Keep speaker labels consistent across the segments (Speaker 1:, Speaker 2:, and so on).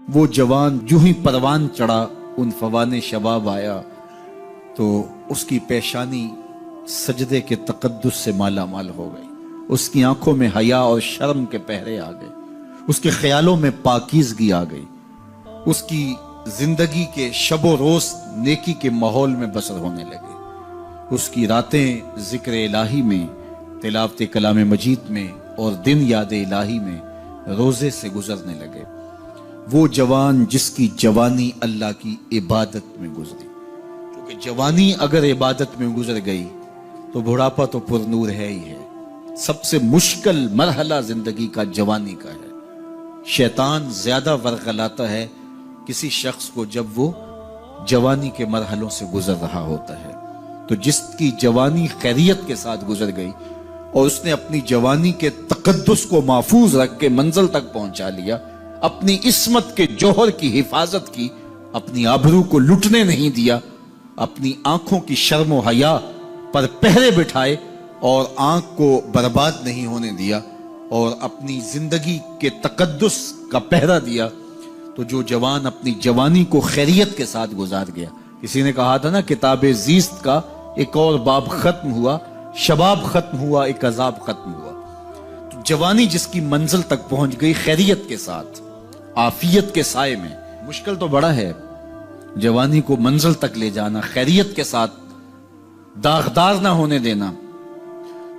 Speaker 1: وہ جوان جو ہی پروان چڑھا ان فوان شباب آیا تو اس کی پیشانی سجدے کے تقدس سے مالا مال ہو گئی. اس کی آنکھوں میں حیا اور شرم کے پہرے آ گئے. اس کے خیالوں میں پاکیزگی آ گئی. اس کی زندگی کے شب و روز نیکی کے ماحول میں بسر ہونے لگے. اس کی راتیں ذکر الہی میں، تلاوت کلام مجید میں اور دن یاد الہی میں روزے سے گزرنے لگے. وہ جوان جس کی جوانی اللہ کی عبادت میں گزری، کیونکہ جوانی اگر عبادت میں گزر گئی تو بڑھاپا تو پر نور ہے ہی ہے. سب سے مشکل مرحلہ زندگی کا جوانی کا ہے. شیطان زیادہ ورغلاتا ہے کسی شخص کو جب وہ جوانی کے مرحلوں سے گزر رہا ہوتا ہے. تو جس کی جوانی خیریت کے ساتھ گزر گئی اور اس نے اپنی جوانی کے تقدس کو محفوظ رکھ کے منزل تک پہنچا لیا، اپنی عصمت کے جوہر کی حفاظت کی، اپنی آبرو کو لٹنے نہیں دیا، اپنی آنکھوں کی شرم و حیا پر پہرے بٹھائے اور آنکھ کو برباد نہیں ہونے دیا اور اپنی زندگی کے تقدس کا پہرا دیا، تو جو جوان اپنی جوانی کو خیریت کے ساتھ گزار گیا. کسی نے کہا تھا نا، کتاب زیست کا ایک اور باب ختم ہوا، شباب ختم ہوا، ایک عذاب ختم ہوا. تو جوانی جس کی منزل تک پہنچ گئی خیریت کے ساتھ، عافیت کے سائے میں. مشکل تو بڑا ہے جوانی کو منزل تک لے جانا، خیریت کے ساتھ، داغدار نہ ہونے دینا،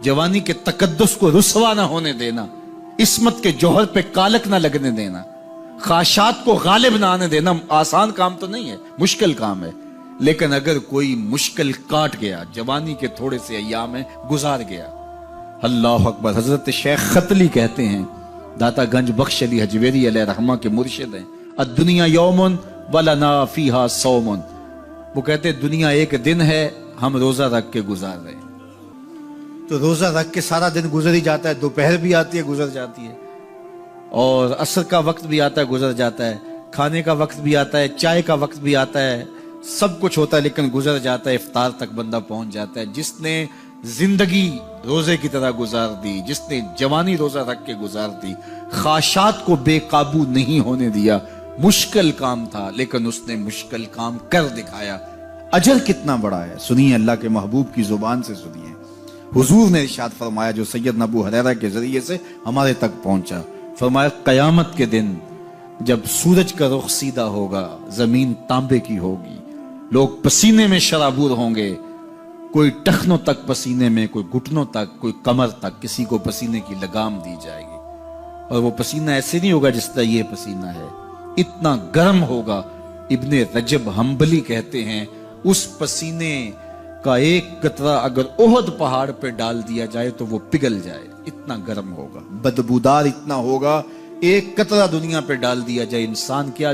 Speaker 1: جوانی کے تقدس کو رسوا نہ ہونے دینا، عصمت کے جوہر پہ کالک نہ لگنے دینا، خواہشات کو غالب نہ آنے دینا. آسان کام تو نہیں ہے، مشکل کام ہے. لیکن اگر کوئی مشکل کاٹ گیا، جوانی کے تھوڑے سے ایام میں گزار گیا، اللہ اکبر. حضرت شیخ ختلی کہتے ہیں، داتا گنج بخش علی حجویری علیہ رحمہ کے مرشد ہیں، الدنیا یوم ولنا فیہا صوم. وہ کہتے ہیں دنیا ایک دن ہے، ہم روزہ رکھ کے گزار رہے ہیں. تو روزہ رکھ کے سارا دن گزر ہی جاتا ہے. دوپہر بھی آتی ہے، گزر جاتی ہے، اور عصر کا وقت بھی آتا ہے، گزر جاتا ہے، کھانے کا وقت بھی آتا ہے، چائے کا وقت بھی آتا ہے، سب کچھ ہوتا ہے لیکن گزر جاتا ہے. افطار تک بندہ پہنچ جاتا ہے. جس نے زندگی روزے کی طرح گزار دی، جس نے جوانی روزہ رکھ کے گزار دی، خواہشات کو بے قابو نہیں ہونے دیا، مشکل کام تھا لیکن اس نے مشکل کام کر دکھایا. اجر کتنا بڑا ہے، سنیے اللہ کے محبوب کی زبان سے سنیے. حضور نے ارشاد فرمایا جو سیدنا ابو ہریرہ کے ذریعے سے ہمارے تک پہنچا. فرمایا قیامت کے دن جب سورج کا رخ سیدھا ہوگا، زمین تانبے کی ہوگی، لوگ پسینے میں شرابور ہوں گے، کوئی ٹخنوں تک پسینے میں، کوئی گھٹنوں تک، کوئی کمر تک، کسی کو پسینے کی لگام دی جائے گی. اور وہ پسینہ ایسے نہیں ہوگا جس طرح یہ پسینہ ہے، اتنا گرم ہوگا. ابن رجب حنبلی کہتے ہیں اس پسینے کا ایک قطرہ اگر احد پہاڑ پہ ڈال دیا جائے تو وہ پگھل جائے، اتنا گرم ہوگا، بدبودار اتنا ہوگا. ایک قطرہ دنیا پہ ڈال دیا جائے، انسان کیا